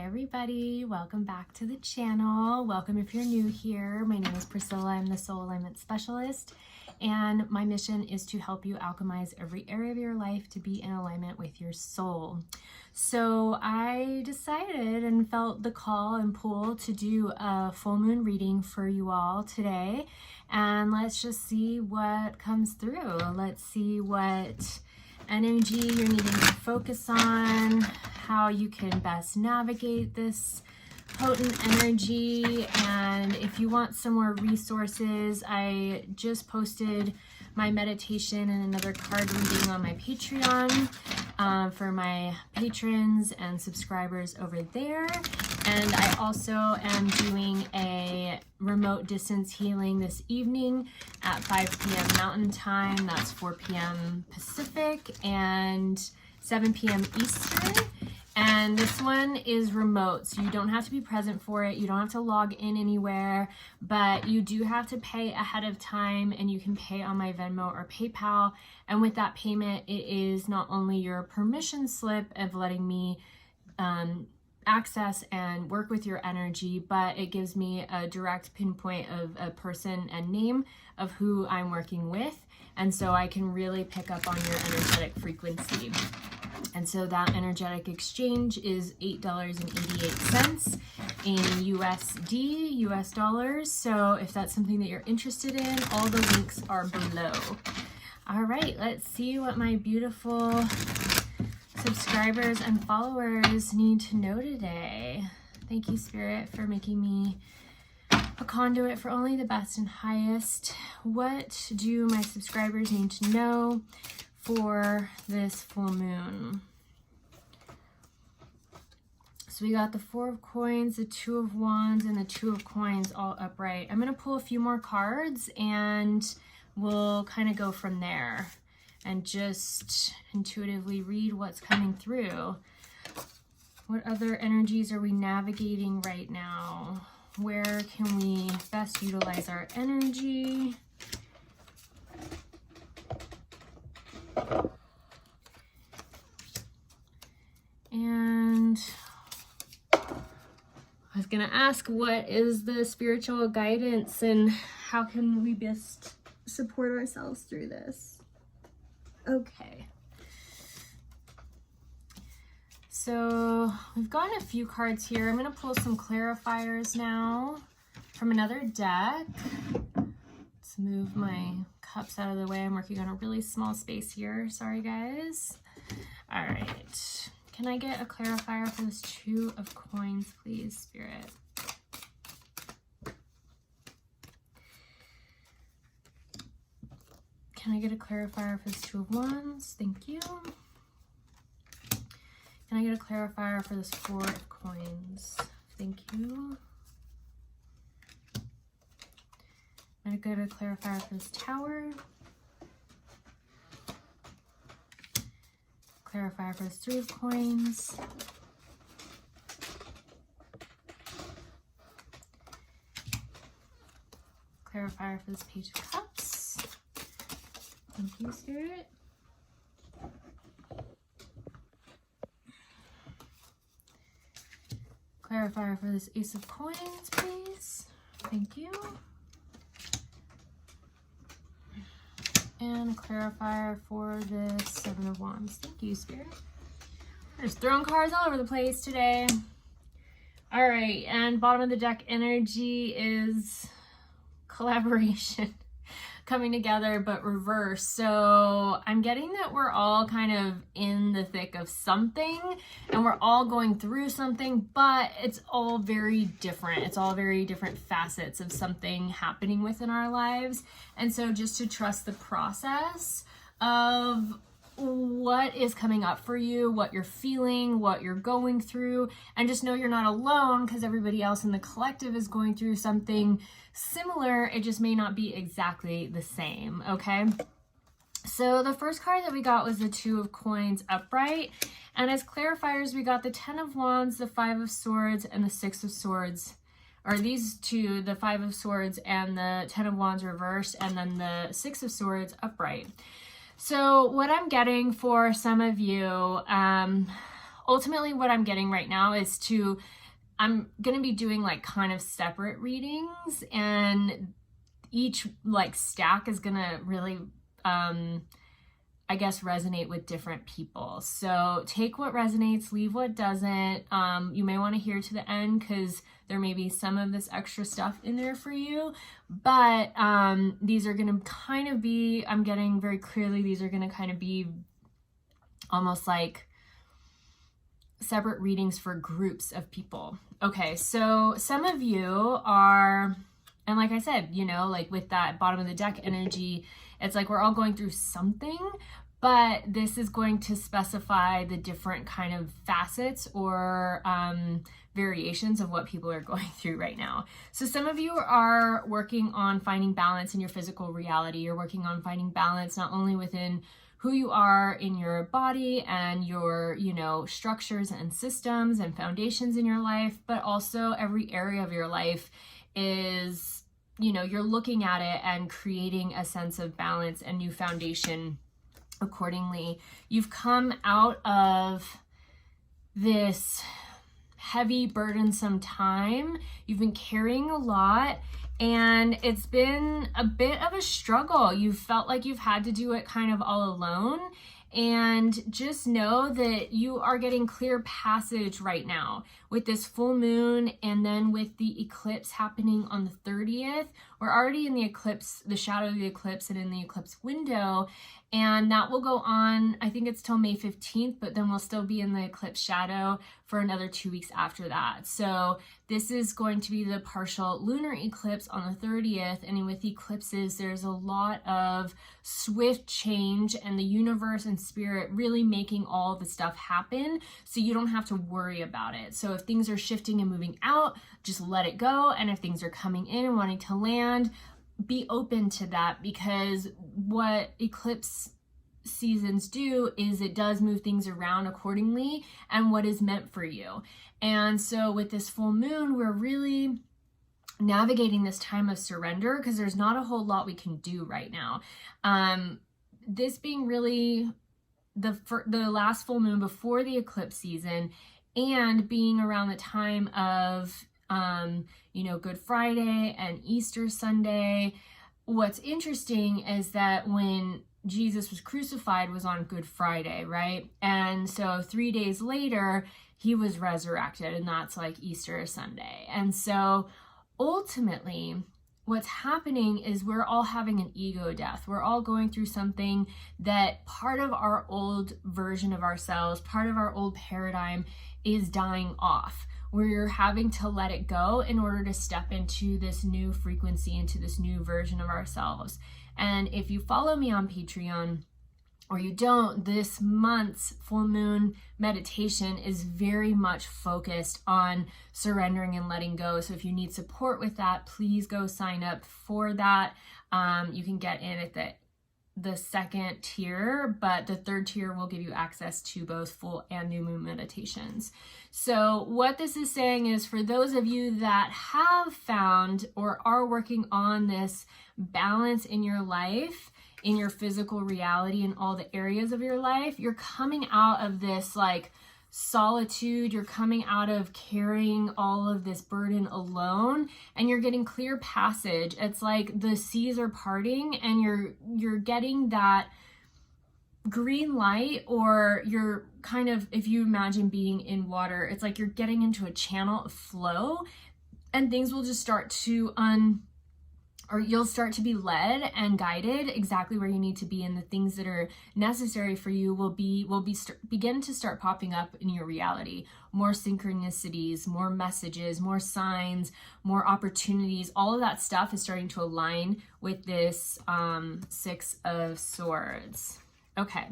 everybody, welcome back to the channel. Welcome if you're new here. My name is Priscilla. I'm the Soul Alignment Specialist, and my mission is to help you alchemize every area of your life to be in alignment with your soul. So I decided and felt the call and pull to do a full moon reading for you all today, and let's just see what comes through. Let's see what energy you're needing to focus on, how you can best navigate this potent energy. And if you want some more resources, I just posted my meditation and another card reading on my Patreon for my patrons and subscribers over there. And I also am doing a remote distance healing this evening at 5 p.m. Mountain Time. That's 4 p.m. Pacific and 7 p.m. Eastern. And this one is remote, so you don't have to be present for it. You don't have to log in anywhere, but you do have to pay ahead of time, and you can pay on my Venmo or PayPal. And with that payment, it is not only your permission slip of letting me access and work with your energy, but it gives me a direct pinpoint of a person and name of who I'm working with. And so I can really pick up on your energetic frequency. And so that energetic exchange is $8.88 in USD, US dollars. So if that's something that you're interested in, all the links are below. All right, let's see what my beautiful subscribers and followers need to know today. Thank you, Spirit, for making me a conduit for only the best and highest. What do my subscribers need to know for this full moon? So we got the Four of Coins, the Two of Wands, and the Two of Coins all upright. I'm going to pull a few more cards and we'll kind of go from there and just intuitively read what's coming through. What other energies are we navigating right now? Where can we best utilize our energy? And I was gonna ask, what is the spiritual guidance and how can we best support ourselves through this? Okay. So we've gotten a few cards here. I'm gonna pull some clarifiers now from another deck. Let's move my cups out of the way. I'm working on a really small space here. Sorry, guys. All right. Can I get a clarifier for this Two of Coins, please, Spirit? Can I get a clarifier for this Two of Wands? Thank you. Can I get a clarifier for this Four of Coins? Thank you. Can I get a clarifier for this Tower? Clarifier for this Three of Coins. Clarifier for this Page of Cups. Thank you, Spirit. Clarifier for this Ace of Coins, please. Thank you. And a clarifier for this Seven of Wands. Thank you, Spirit. There's throwing cards all over the place today. All right, and bottom of the deck energy is collaboration. Coming together, but reverse. So I'm getting that we're all kind of in the thick of something and we're all going through something, but it's all very different. It's all very different facets of something happening within our lives. And so just to trust the process of what is coming up for you, what you're feeling, what you're going through, and just know you're not alone because everybody else in the collective is going through something similar. It just may not be exactly the same, okay? So the first card that we got was the Two of Coins upright, and as clarifiers we got the Ten of Wands, the Five of Swords, and the Six of Swords. Or these two, the Five of Swords and the Ten of Wands reversed, and then the Six of Swords upright. So what I'm getting for some of you, ultimately what I'm getting right now is I'm going to be doing like kind of separate readings, and each like stack is going to really, I guess, resonate with different people. So take what resonates, leave what doesn't. You may want to hear to the end because there may be some of this extra stuff in there for you. But these are going to kind of be, I'm getting very clearly, these are going to kind of be almost like separate readings for groups of people. Okay, so some of you are, and like I said, you know, like with that bottom of the deck energy, it's like we're all going through something, but this is going to specify the different kind of facets or variations of what people are going through right now. So some of you are working on finding balance in your physical reality. You're working on finding balance not only within who you are in your body and your, you know, structures and systems and foundations in your life, but also every area of your life is, you know, you're looking at it and creating a sense of balance and new foundation accordingly. You've come out of this heavy, burdensome time. You've been carrying a lot, and it's been a bit of a struggle. You've felt like you've had to do it kind of all alone. And just know that you are getting clear passage right now with this full moon, and then with the eclipse happening on the 30th. We're already in the eclipse, the shadow of the eclipse, and in the eclipse window. And that will go on, I think it's till May 15th, but then we'll still be in the eclipse shadow for another 2 weeks after that. So this is going to be the partial lunar eclipse on the 30th. And with eclipses, there's a lot of swift change, and the universe and spirit really making all the stuff happen, so you don't have to worry about it. So if things are shifting and moving out, just let it go. And if things are coming in and wanting to land, be open to that, because what eclipse seasons do is it does move things around accordingly and what is meant for you. And so with this full moon, we're really navigating this time of surrender, because there's not a whole lot we can do right now. This being really the last full moon before the eclipse season, and being around the time of you know, Good Friday and Easter Sunday. What's interesting is that when Jesus was crucified was on Good Friday, right? And so 3 days later, he was resurrected, and that's like Easter Sunday. And so ultimately, what's happening is we're all having an ego death. We're all going through something that part of our old version of ourselves, part of our old paradigm is dying off. We're having to let it go in order to step into this new frequency, into this new version of ourselves. And if you follow me on Patreon, or you don't, this month's full moon meditation is very much focused on surrendering and letting go. So if you need support with that, please go sign up for that. You can get in at the second tier, but the third tier will give you access to both full and new moon meditations. So what this is saying is, for those of you that have found or are working on this balance in your life, in your physical reality, in all the areas of your life, you're coming out of this like solitude, you're coming out of carrying all of this burden alone, and you're getting clear passage. It's like the seas are parting, and you're getting that green light, or you're kind of, if you imagine being in water, it's like you're getting into a channel of flow, and things will just start to or you'll start to be led and guided exactly where you need to be, and the things that are necessary for you will begin to start popping up in your reality. More synchronicities, more messages, more signs, more opportunities. All of that stuff is starting to align with this Six of Swords. Okay,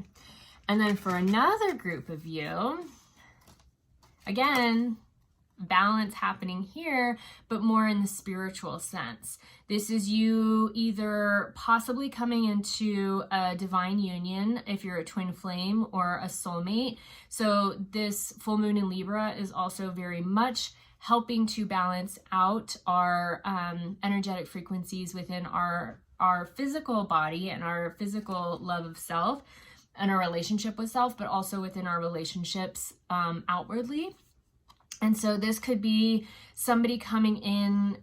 and then for another group of you, again, balance happening here, but more in the spiritual sense. This is you either possibly coming into a divine union if you're a twin flame, or a soulmate. So this full moon in Libra is also very much helping to balance out our energetic frequencies within our physical body and our physical love of self. in our relationship with self, but also within our relationships outwardly. And so this could be somebody coming in,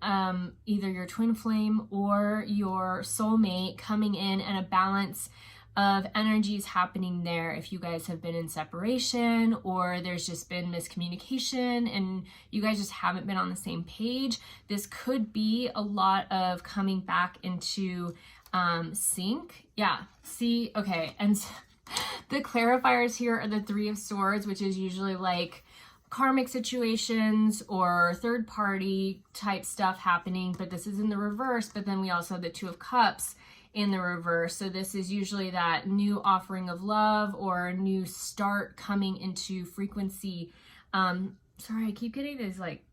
either your twin flame or your soulmate coming in, and a balance of energies happening there. If you guys have been in separation, or there's just been miscommunication and you guys just haven't been on the same page, this could be a lot of coming back into sync. Yeah, see, okay. And the clarifiers here are the Three of Swords, which is usually like karmic situations or third party type stuff happening, but this is in the reverse. But then we also have the Two of Cups in the reverse. So this is usually that new offering of love or a new start coming into frequency. Sorry, I keep getting these like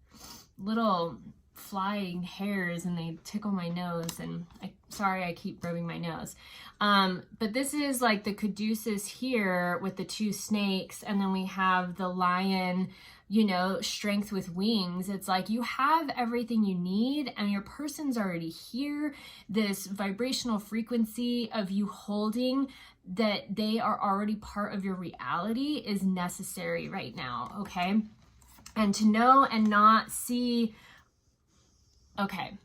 little flying hairs and they tickle my nose, and sorry, I keep rubbing my nose. But this is like the caduceus here with the two snakes, and then we have the lion, you know, strength with wings. It's like you have everything you need and your person's already here. This vibrational frequency of you holding that they are already part of your reality is necessary right now, okay? And to know and not see, okay.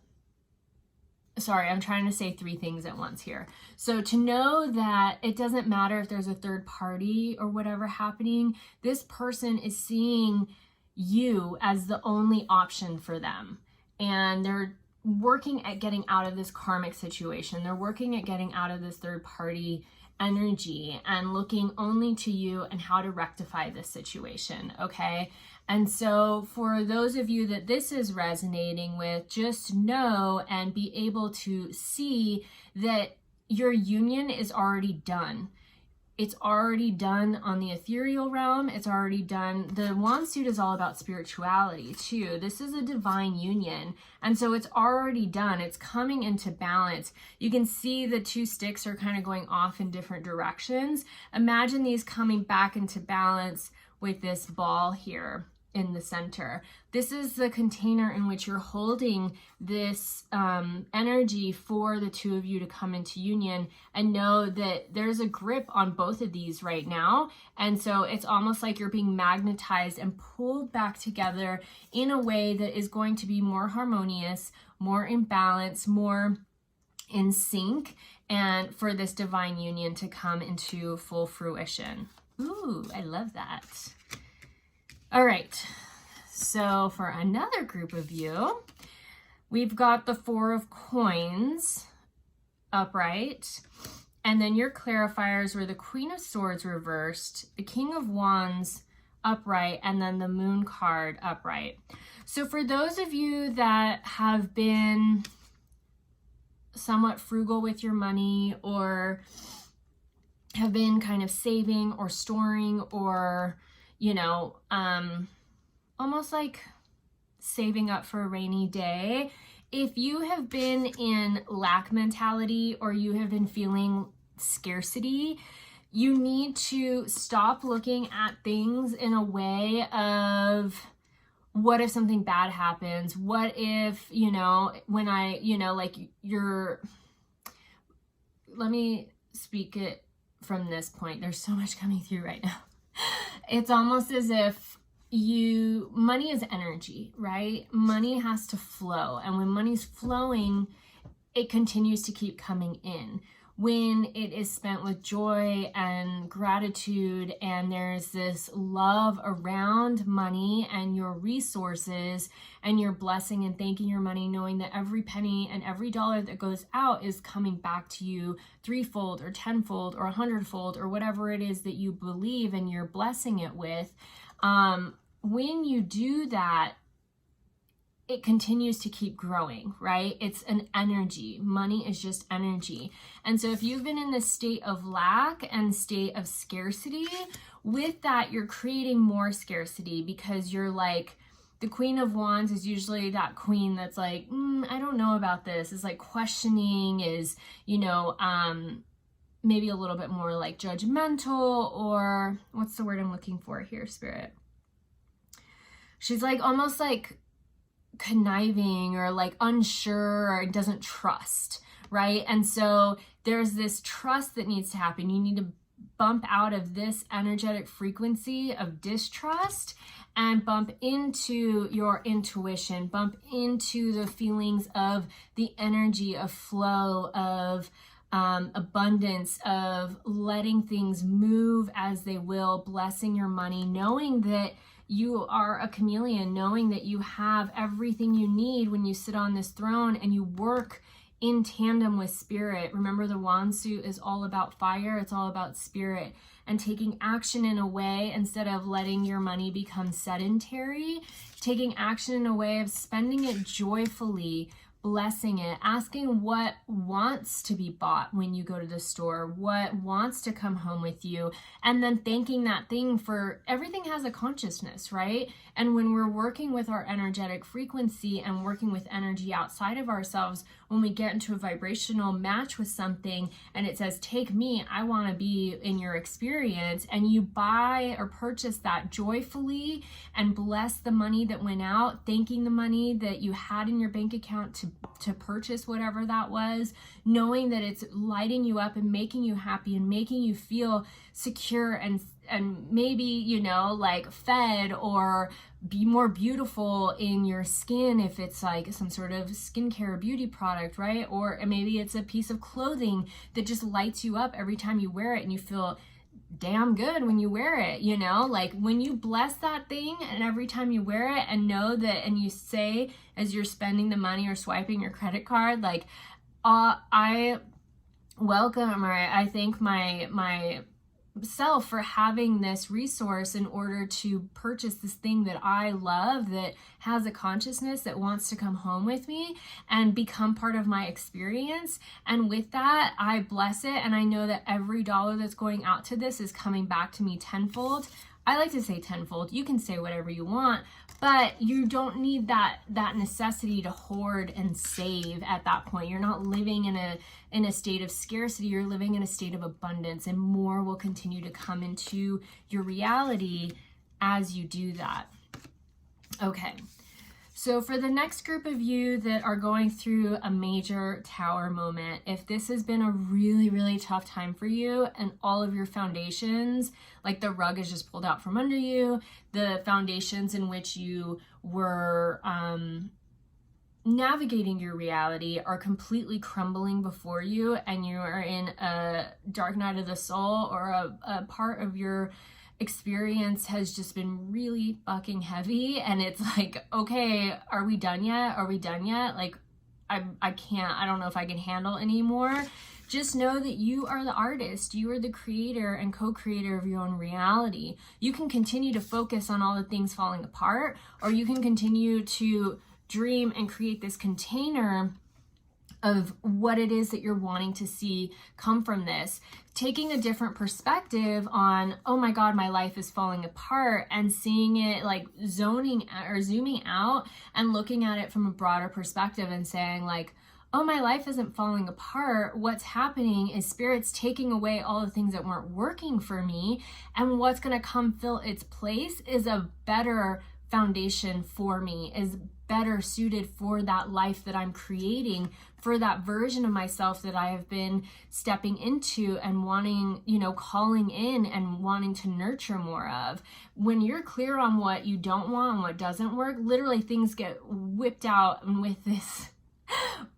Sorry, I'm trying to say three things at once here. So to know that it doesn't matter if there's a third party or whatever happening, this person is seeing you as the only option for them. And they're working at getting out of this karmic situation. They're working at getting out of this third party energy and looking only to you and how to rectify this situation, okay? And so for those of you that this is resonating with, just know and be able to see that your union is already done. It's already done on the ethereal realm. It's already done. The wand suit is all about spirituality too. This is a divine union. And so it's already done. It's coming into balance. You can see the two sticks are kind of going off in different directions. Imagine these coming back into balance with this ball here in the center. This is the container in which you're holding this energy for the two of you to come into union, and know that there's a grip on both of these right now. And so it's almost like you're being magnetized and pulled back together in a way that is going to be more harmonious, more in balance, more in sync, and for this divine union to come into full fruition. Ooh, I love that. All right, so for another group of you, we've got the Four of Coins upright, and then your clarifiers were the Queen of Swords reversed, the King of Wands upright, and then the Moon card upright. So for those of you that have been somewhat frugal with your money, or have been kind of saving or storing, or you know, almost like saving up for a rainy day. If you have been in lack mentality, or you have been feeling scarcity, you need to stop looking at things in a way of, what if something bad happens? What if, you know, when I, you know, like let me speak it from this point. There's so much coming through right now. It's almost as if money is energy, right? Money has to flow. And when money's flowing, it continues to keep coming in. When it is spent with joy and gratitude, and there's this love around money and your resources, and you're blessing and thanking your money, knowing that every penny and every dollar that goes out is coming back to you threefold or tenfold or 100-fold, or whatever it is that you believe and you're blessing it with. When you do that, it continues to keep growing, right? It's an energy. Money is just energy. And so if you've been in this state of lack and state of scarcity, with that, you're creating more scarcity, because you're like, the Queen of Wands is usually that queen that's like, I don't know about this. It's like questioning, is, you know, maybe a little bit more like judgmental, or what's the word I'm looking for here, Spirit? She's like almost like conniving, or like unsure, or doesn't trust, right? And so there's this trust that needs to happen. You need to bump out of this energetic frequency of distrust and bump into your intuition, bump into the feelings of the energy of flow, of abundance, of letting things move as they will, blessing your money, knowing that you are a chameleon, knowing that you have everything you need when you sit on this throne and you work in tandem with spirit. Remember, the wand suit is all about fire. It's all about spirit and taking action in a way, instead of letting your money become sedentary, taking action in a way of spending it joyfully, blessing it, asking what wants to be bought when you go to the store, what wants to come home with you, and then thanking that thing for everything has a consciousness, right? And when we're working with our energetic frequency and working with energy outside of ourselves, when we get into a vibrational match with something and it says, take me, I want to be in your experience, and you buy or purchase that joyfully and bless the money that went out, thanking the money that you had in your bank account to purchase whatever that was, knowing that it's lighting you up and making you happy and making you feel secure and maybe, you know, like fed, or be more beautiful in your skin if it's like some sort of skincare beauty product, right? Or maybe it's a piece of clothing that just lights you up every time you wear it and you feel damn good when you wear it, you know? Like when you bless that thing and every time you wear it and know that, and you say as you're spending the money or swiping your credit card, like, I welcome, or I thank my self for having this resource in order to purchase this thing that I love, that has a consciousness, that wants to come home with me and become part of my experience. And with that, I bless it, and I know that every dollar that's going out to this is coming back to me tenfold. I like to say tenfold. You can say whatever you want, but you don't need that necessity to hoard and save at that point. You're not living in a state of scarcity. You're living in a state of abundance, and more will continue to come into your reality as you do that. Okay. So for the next group of you that are going through a major tower moment, if this has been a really, really tough time for you and all of your foundations, like the rug is just pulled out from under you, the foundations in which you were navigating your reality are completely crumbling before you, and you are in a dark night of the soul, or a part of your experience has just been really fucking heavy, and it's like, okay, are we done yet? Are we done yet? Like, I can't, I don't know if I can handle anymore. Just know that you are the artist. You are the creator and co-creator of your own reality. You can continue to focus on all the things falling apart, or you can continue to dream and create this container of what it is that you're wanting to see come from this. Taking a different perspective on, oh my God, my life is falling apart, and seeing it like zooming out and looking at it from a broader perspective and saying like, oh, my life isn't falling apart. What's happening is spirit's taking away all the things that weren't working for me, and what's gonna come fill its place is a better foundation for me, is better suited for that life that I'm creating, for that version of myself that I have been stepping into and wanting, you know, calling in and wanting to nurture more of. When you're clear on what you don't want and what doesn't work, literally things get whipped out. And with this,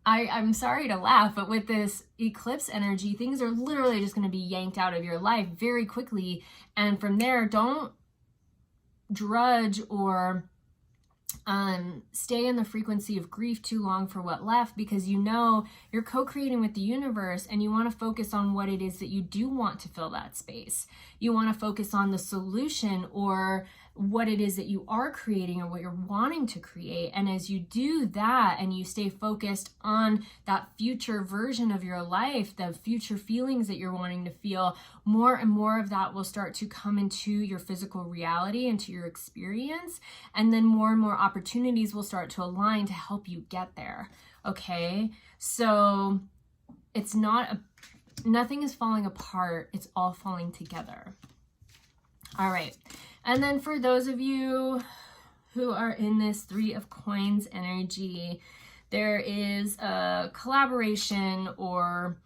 I'm sorry to laugh, but with this eclipse energy, things are literally just going to be yanked out of your life very quickly. And from there, don't drudge or stay in the frequency of grief too long for what left, because you know you're co-creating with the universe, and you want to focus on what it is that you do want to fill that space. You want to focus on the solution, or what it is that you are creating, or what you're wanting to create. And as you do that and you stay focused on that future version of your life, the future feelings that you're wanting to feel, more and more of that will start to come into your physical reality, into your experience, and then more and more opportunities will start to align to help you get there. Okay, so it's not nothing is falling apart, it's all falling together. All right. And then for those of you who are in this Three of Coins energy, there is a collaboration or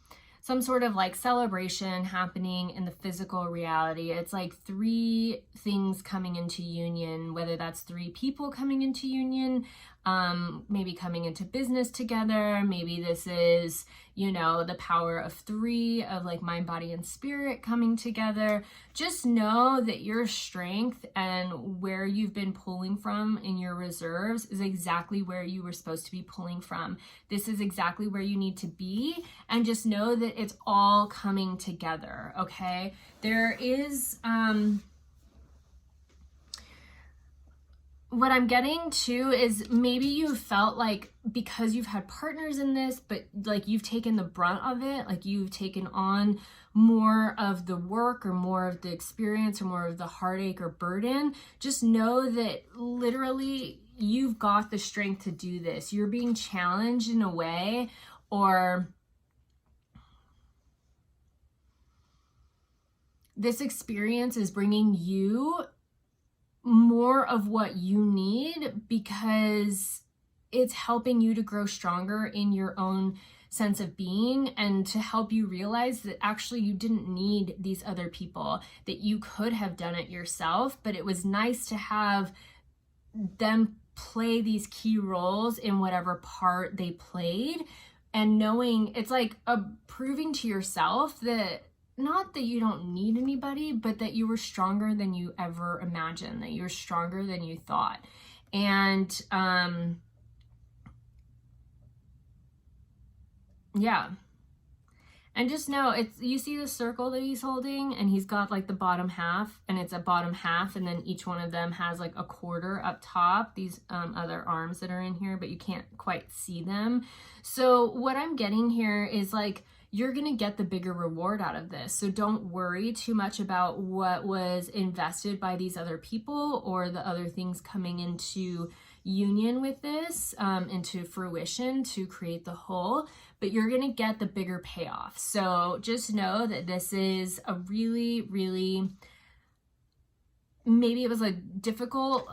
some sort of like celebration happening in the physical reality. It's like 3 things coming into union, whether that's 3 people coming into union, maybe coming into business together. Maybe this is, you know, the power of 3 of like mind, body, and spirit coming together. Just know that your strength and where you've been pulling from in your reserves is exactly where you were supposed to be pulling from. This is exactly where you need to be, and just know that it's all coming together, okay? There is, what I'm getting to is maybe you felt like because you've had partners in this, but like you've taken the brunt of it, like you've taken on more of the work or more of the experience or more of the heartache or burden. Just know that literally you've got the strength to do this. You're being challenged in a way, or this experience is bringing you more of what you need because it's helping you to grow stronger in your own sense of being, and to help you realize that actually you didn't need these other people, that you could have done it yourself, but it was nice to have them play these key roles in whatever part they played, and knowing it's like proving to yourself that not that you don't need anybody, but that you were stronger than you ever imagined, that you're stronger than you thought. And yeah. And just know, it's, you see the circle that he's holding, and he's got like the bottom half, and it's a bottom half, and then each one of them has like a quarter up top, these other arms that are in here, but you can't quite see them. So what I'm getting here is like, you're gonna get the bigger reward out of this. So don't worry too much about what was invested by these other people or the other things coming into union with this, into fruition to create the whole, but you're gonna get the bigger payoff. So just know that this is a really, really, maybe it was a difficult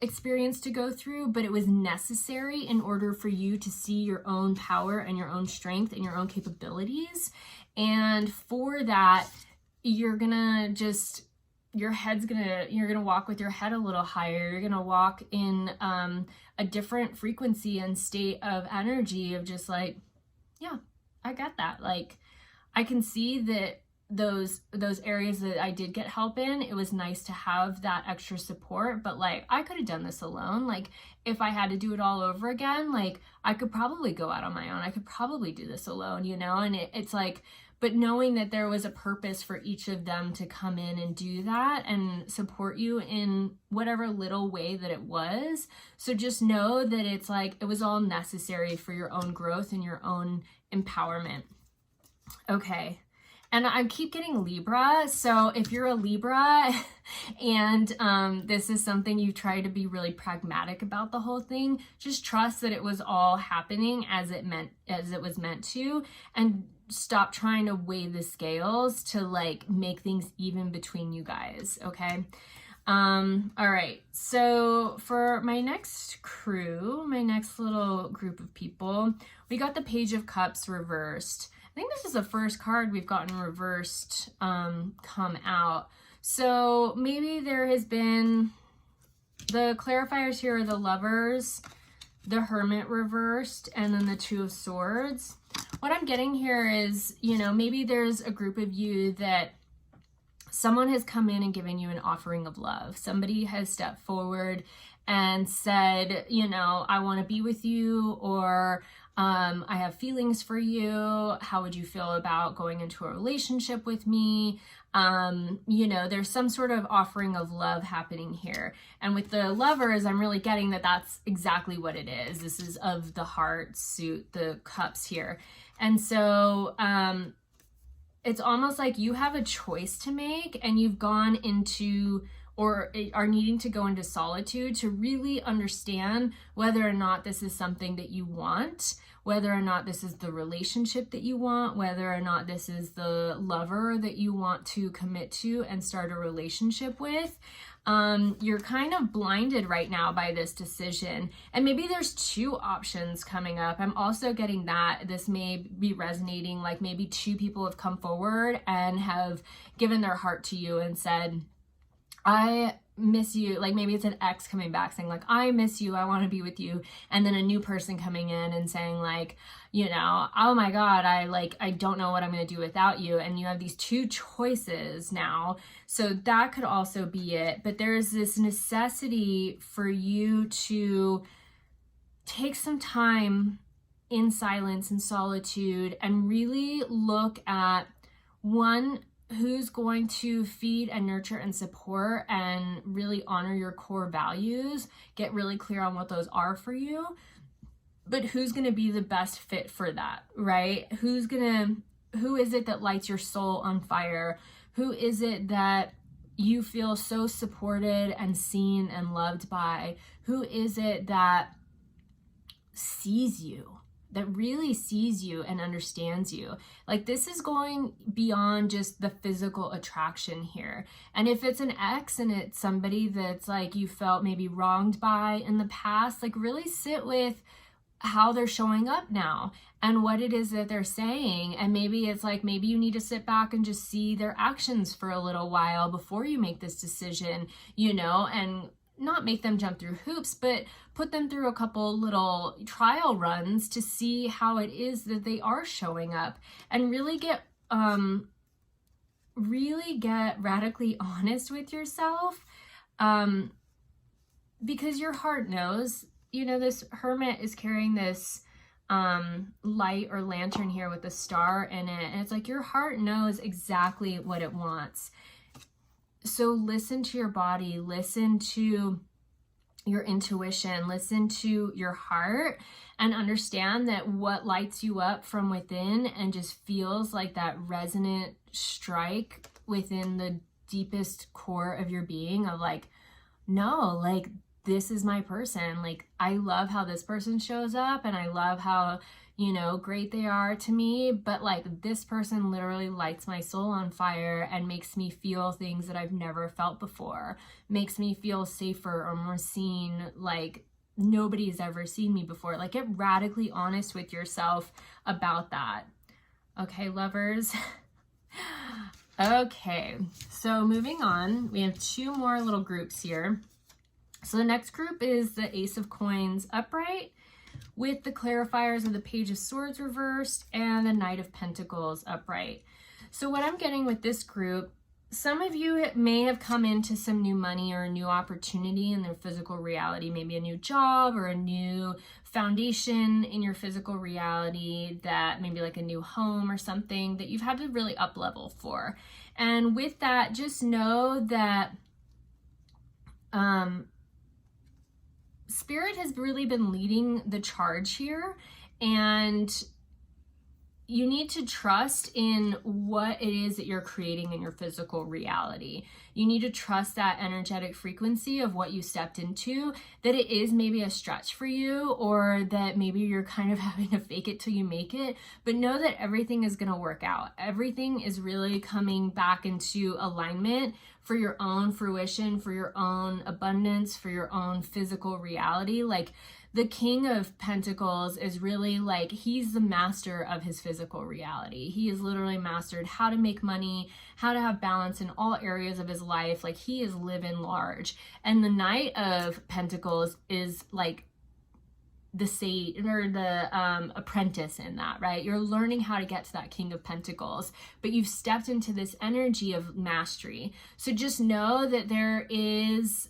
experience to go through, but it was necessary in order for you to see your own power and your own strength and your own capabilities. And for that, you're gonna just, you're gonna walk with your head a little higher. You're gonna walk in a different frequency and state of energy of just like, yeah, I got that. Like, I can see that those areas that I did get help in, it was nice to have that extra support, but like I could have done this alone. Like if I had to do it all over again, like I could probably go out on my own. I could probably do this alone, you know? And it's like, but knowing that there was a purpose for each of them to come in and do that and support you in whatever little way that it was. So just know that it's like, it was all necessary for your own growth and your own empowerment. Okay. And I keep getting Libra. So if you're a Libra and this is something you try to be really pragmatic about the whole thing, just trust that it was all happening as it was meant to, and stop trying to weigh the scales to like make things even between you guys. Okay. All right. So for my next crew, my next little group of people, we got the Page of Cups reversed. I think this is the first card we've gotten reversed come out. So maybe there has been, the clarifiers here are the Lovers, the Hermit reversed, and then the Two of Swords. What I'm getting here is, you know, maybe there's a group of you that someone has come in and given you an offering of love. Somebody has stepped forward and said, you know, I want to be with you, or I have feelings for you. How would you feel about going into a relationship with me? You know, there's some sort of offering of love happening here. And with the Lovers, I'm really getting that that's exactly what it is. This is of the heart suit, the cups here. And so it's almost like you have a choice to make, and you've gone into or are needing to go into solitude to really understand whether or not this is something that you want, whether or not this is the relationship that you want, whether or not this is the lover that you want to commit to and start a relationship with. You're kind of blinded right now by this decision. And maybe there's two options coming up. I'm also getting that this may be resonating, like maybe two people have come forward and have given their heart to you and said, I miss you. Like maybe it's an ex coming back saying like, I miss you, I want to be with you. And then a new person coming in and saying like, you know, oh my God, I don't know what I'm going to do without you. And you have these two choices now. So that could also be it. But there is this necessity for you to take some time in silence and solitude and really look at, one, who's going to feed and nurture and support and really honor your core values, get really clear on what those are for you, but who's going to be the best fit for that, right? Who is it that lights your soul on fire? Who is it that you feel so supported and seen and loved by? Who is it that sees you? That really sees you and understands you? Like this is going beyond just the physical attraction here. And if it's an ex and it's somebody that's like you felt maybe wronged by in the past, like really sit with how they're showing up now and what it is that they're saying. And maybe it's like, maybe you need to sit back and just see their actions for a little while before you make this decision, you know, and not make them jump through hoops, but put them through a couple little trial runs to see how it is that they are showing up, and really get radically honest with yourself, because your heart knows. You know, this hermit is carrying this light or lantern here with a star in it, and it's like your heart knows exactly what it wants. So listen to your body, listen to your intuition, listen to your heart, and understand that what lights you up from within and just feels like that resonant strike within the deepest core of your being of like, no, like this is my person. Like I love how this person shows up and I love how, you know, great they are to me, but like this person literally lights my soul on fire and makes me feel things that I've never felt before, makes me feel safer or more seen, like nobody's ever seen me before. Like get radically honest with yourself about that. Okay, lovers. Okay, so moving on, we have two more little groups here. So the next group is the Ace of Coins upright, with the clarifiers of the Page of Swords reversed and the Knight of Pentacles upright. So what I'm getting with this group, some of you may have come into some new money or a new opportunity in their physical reality, maybe a new job or a new foundation in your physical reality, that maybe like a new home or something that you've had to really up level for. And with that, just know that Spirit has really been leading the charge here, and you need to trust in what it is that you're creating in your physical reality. You need to trust that energetic frequency of what you stepped into, that it is maybe a stretch for you, or that maybe you're kind of having to fake it till you make it, but know that everything is going to work out. Everything is really coming back into alignment for your own fruition, for your own abundance, for your own physical reality. Like the King of Pentacles is really like, he's the master of his physical reality. He has literally mastered how to make money, how to have balance in all areas of his life. Like he is living large. And the Knight of Pentacles is like the sage or the apprentice in that, right? You're learning how to get to that King of Pentacles, but you've stepped into this energy of mastery. So just know that there is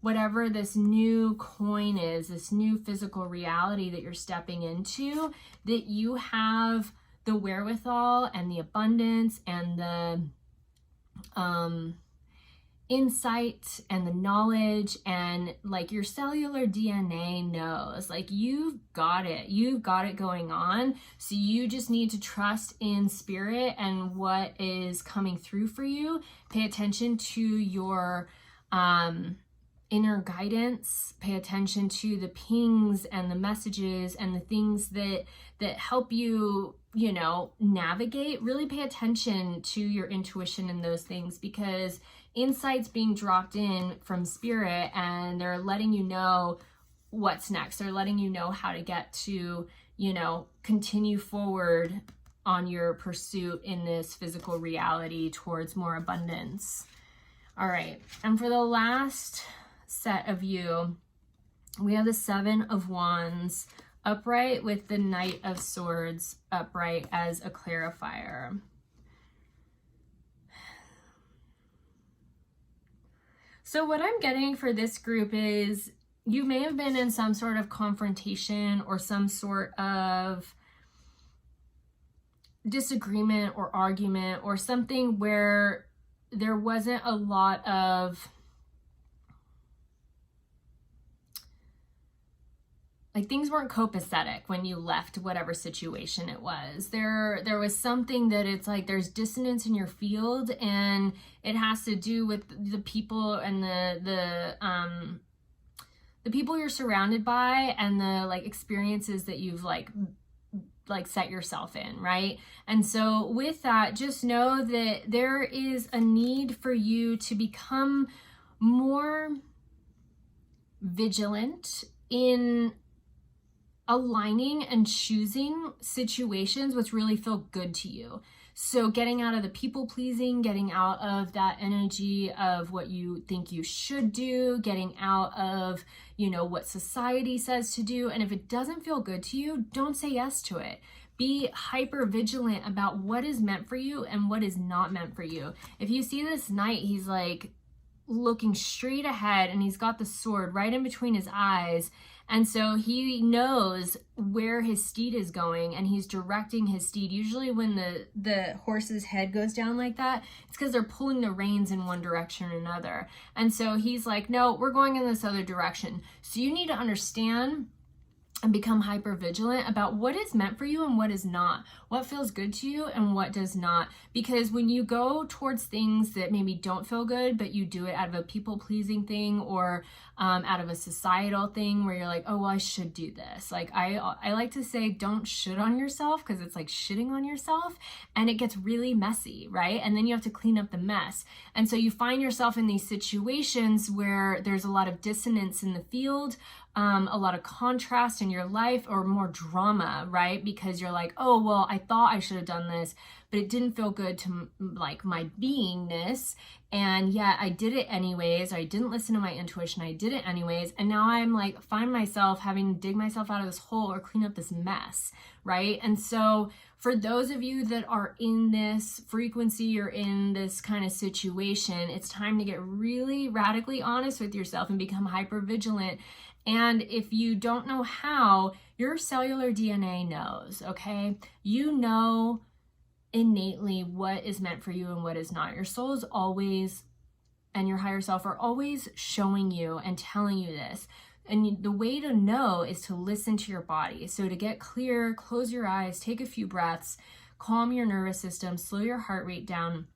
whatever this new coin is, this new physical reality that you're stepping into, that you have the wherewithal and the abundance and the insight and the knowledge, and like your cellular DNA knows, like you've got it going on. So you just need to trust in spirit and what is coming through for you. Pay attention to your inner guidance, pay attention to the pings and the messages and the things that help you, you know, navigate. Really pay attention to your intuition and those things, because insights being dropped in from spirit, and they're letting you know what's next. They're letting you know how to get to, you know, continue forward on your pursuit in this physical reality towards more abundance. All right, and for the last set of you, we have the Seven of Wands upright with the Knight of Swords upright as a clarifier. So what I'm getting for this group is you may have been in some sort of confrontation or some sort of disagreement or argument or something where there wasn't a lot of, like, things weren't copacetic when you left whatever situation it was. There was something that it's like there's dissonance in your field, and it has to do with the people and the people you're surrounded by, and the like experiences that you've like set yourself in, right? And so with that, just know that there is a need for you to become more vigilant in aligning and choosing situations which really feel good to you. So getting out of the people pleasing, getting out of that energy of what you think you should do, getting out of, you know, what society says to do. And if it doesn't feel good to you, don't say yes to it. Be hyper vigilant about what is meant for you and what is not meant for you. If you see this knight, he's like looking straight ahead, and he's got the sword right in between his eyes. And so he knows where his steed is going, and he's directing his steed. Usually when the horse's head goes down like that, it's because they're pulling the reins in one direction or another. And so he's like, no, we're going in this other direction. So you need to understand and become hyper vigilant about what is meant for you and what is not, what feels good to you and what does not. Because when you go towards things that maybe don't feel good, but you do it out of a people pleasing thing, or out of a societal thing where you're like, oh, well, I should do this. Like I like to say, don't shit on yourself, because it's like shitting on yourself, and it gets really messy, right? And then you have to clean up the mess. And so you find yourself in these situations where there's a lot of dissonance in the field, a lot of contrast in your life, or more drama, right? Because you're like, oh, well, I thought I should have done this, but it didn't feel good to like my beingness, and yet I did it anyways. Or I didn't listen to my intuition, I did it anyways, and now I'm like, find myself having to dig myself out of this hole or clean up this mess, right? And so for those of you that are in this frequency or in this kind of situation, it's time to get really radically honest with yourself and become hyper vigilant. And if you don't know how, your cellular DNA knows, okay? You know innately what is meant for you and what is not. Your soul is always, and your higher self are always showing you and telling you this. And the way to know is to listen to your body. So to get clear, close your eyes, take a few breaths, calm your nervous system, slow your heart rate down,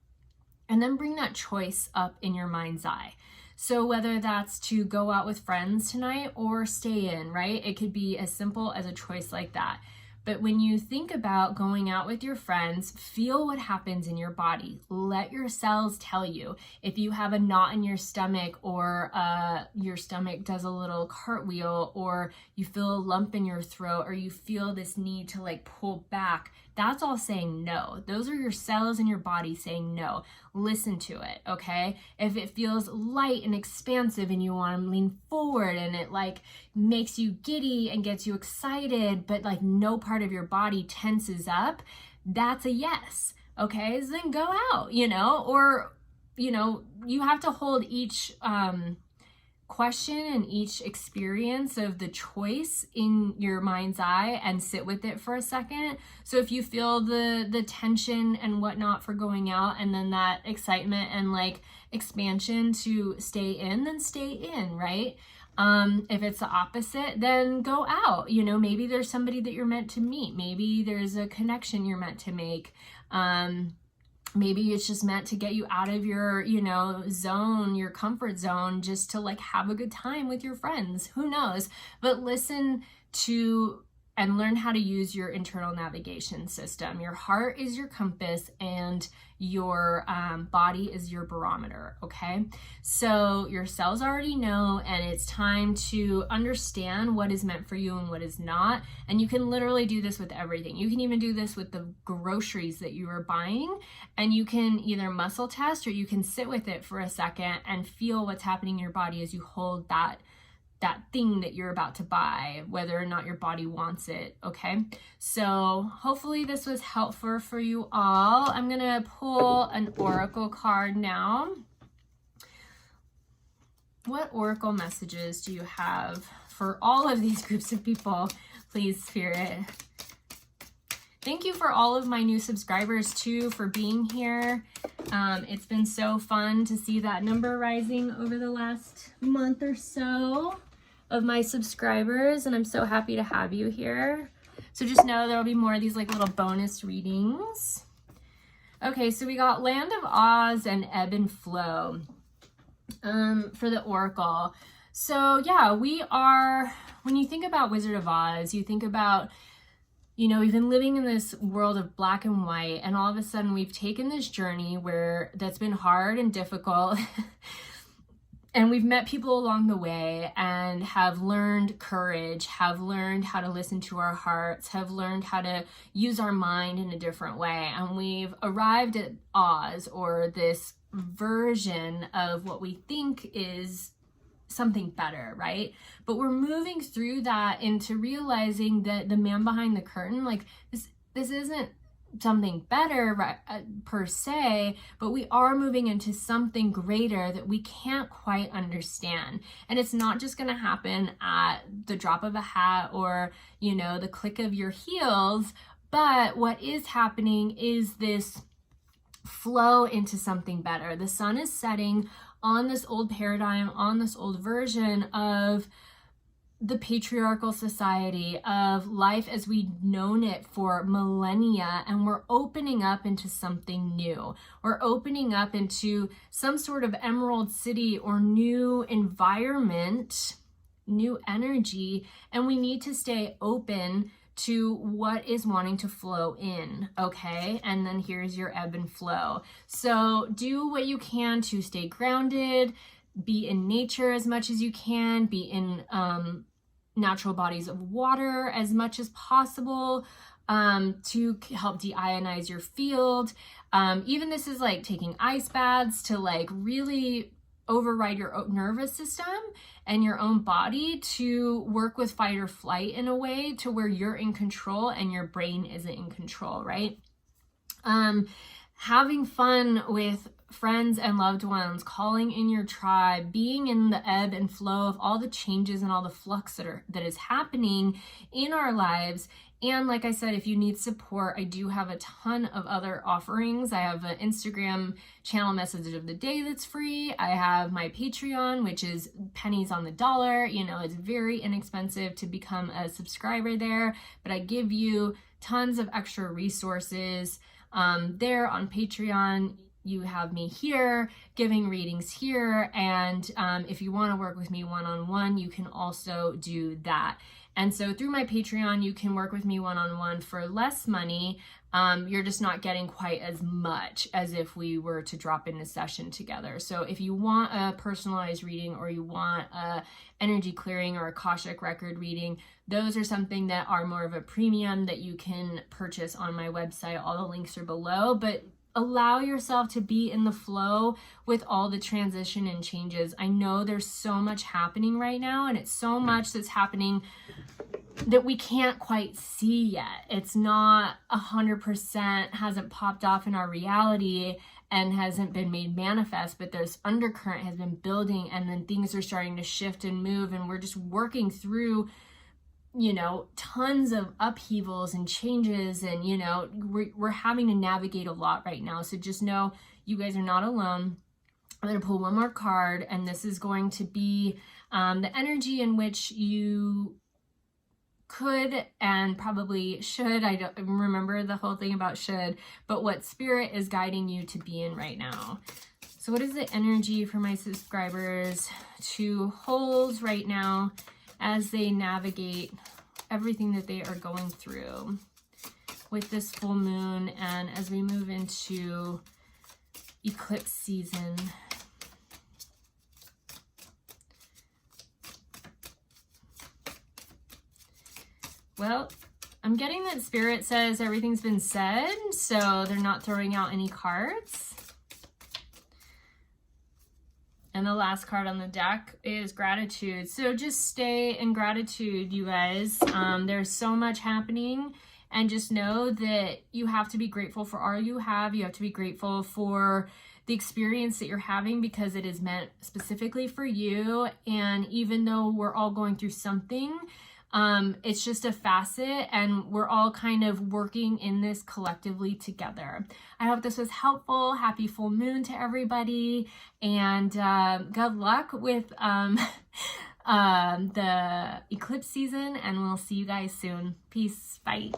and then bring that choice up in your mind's eye. So whether that's to go out with friends tonight or stay in, right? It could be as simple as a choice like that. But when you think about going out with your friends, feel what happens in your body. Let your cells tell you. If you have a knot in your stomach, or your stomach does a little cartwheel, or you feel a lump in your throat, or you feel this need to like pull back, that's all saying no. Those are your cells in your body saying no. Listen to it, okay? If it feels light and expansive and you want to lean forward and it like makes you giddy and gets you excited, but like no part of your body tenses up, that's a yes, okay? So then go out, you know, or, you know, you have to hold each question in each experience of the choice in your mind's eye and sit with it for a second. So if you feel the tension and whatnot for going out, and then that excitement and like expansion to stay in, then stay in, right? If it's the opposite, then go out. You know, maybe there's somebody that you're meant to meet. Maybe there's a connection you're meant to make. Maybe it's just meant to get you out of your, you know, zone, your comfort zone, just to like have a good time with your friends. Who knows? But listen to and learn how to use your internal navigation system. Your heart is your compass and your body is your barometer, okay? So your cells already know, and it's time to understand what is meant for you and what is not. And you can literally do this with everything. You can even do this with the groceries that you are buying, and you can either muscle test or you can sit with it for a second and feel what's happening in your body as you hold that thing that you're about to buy, whether or not your body wants it, okay? So hopefully this was helpful for you all. I'm gonna pull an oracle card now. What oracle messages do you have for all of these groups of people, please, Spirit? Thank you for all of my new subscribers too, for being here. It's been so fun to see that number rising over the last month or so of my subscribers, and I'm so happy to have you here. So just know there'll be more of these like little bonus readings. Okay, so we got Land of Oz and Ebb and Flow for the oracle. So yeah, we are, when you think about Wizard of Oz, you think about, you know, we've been living in this world of black and white, and all of a sudden we've taken this journey that's been hard and difficult and we've met people along the way and have learned courage, have learned how to listen to our hearts, have learned how to use our mind in a different way. And we've arrived at Oz, or this version of what we think is something better, right? But we're moving through that into realizing that the man behind the curtain, like this isn't something better, right, per se, but we are moving into something greater that we can't quite understand. And it's not just going to happen at the drop of a hat or, you know, the click of your heels, but what is happening is this flow into something better. The sun is setting on this old paradigm, on this old version of the patriarchal society, of life as we've known it for millennia, and we're opening up into something new. We're opening up into some sort of emerald city or new environment, new energy, and we need to stay open to what is wanting to flow in, okay? And then here's your ebb and flow. So do what you can to stay grounded, be in nature as much as you can, be in natural bodies of water as much as possible, to help de-ionize your field. Even this is like taking ice baths to like really override your own nervous system and your own body to work with fight or flight in a way to where you're in control and your brain isn't in control, right? Having fun with friends and loved ones, calling in your tribe, being in the ebb and flow of all the changes and all the flux that is happening in our lives. And like I said, if you need support, I do have a ton of other offerings. I have an Instagram channel message of the day that's free. I have my Patreon, which is pennies on the dollar. You know, it's very inexpensive to become a subscriber there, but I give you tons of extra resources there on Patreon. You have me here giving readings here, and if you want to work with me one-on-one, you can also do that. And so through my Patreon, you can work with me one-on-one for less money. You're just not getting quite as much as if we were to drop in a session together. So if you want a personalized reading, or you want a energy clearing or Akashic record reading, those are something that are more of a premium that you can purchase on my website. All the links are below, but allow yourself to be in the flow with all the transition and changes. I know there's so much happening right now, and it's so much that's happening that we can't quite see yet. It's not 100%, hasn't popped off in our reality, and hasn't been made manifest, but there's undercurrent has been building, and then things are starting to shift and move, and we're just working through, you know, tons of upheavals and changes, and, you know, we're having to navigate a lot right now. So just know you guys are not alone. I'm going to pull one more card, and this is going to be the energy in which you could and probably should, I don't remember the whole thing about should, but what spirit is guiding you to be in right now. So what is the energy for my subscribers to hold right now as they navigate everything that they are going through with this full moon, and as we move into eclipse season? Well, I'm getting that Spirit says everything's been said, so they're not throwing out any cards. And the last card on the deck is gratitude. So just stay in gratitude, you guys. There's so much happening, and just know that you have to be grateful for all you have. You have to be grateful for the experience that you're having, because it is meant specifically for you. And even though we're all going through something, it's just a facet, and we're all kind of working in this collectively together. I hope this was helpful. Happy full moon to everybody, and good luck with the eclipse season, and we'll see you guys soon. Peace. Bye.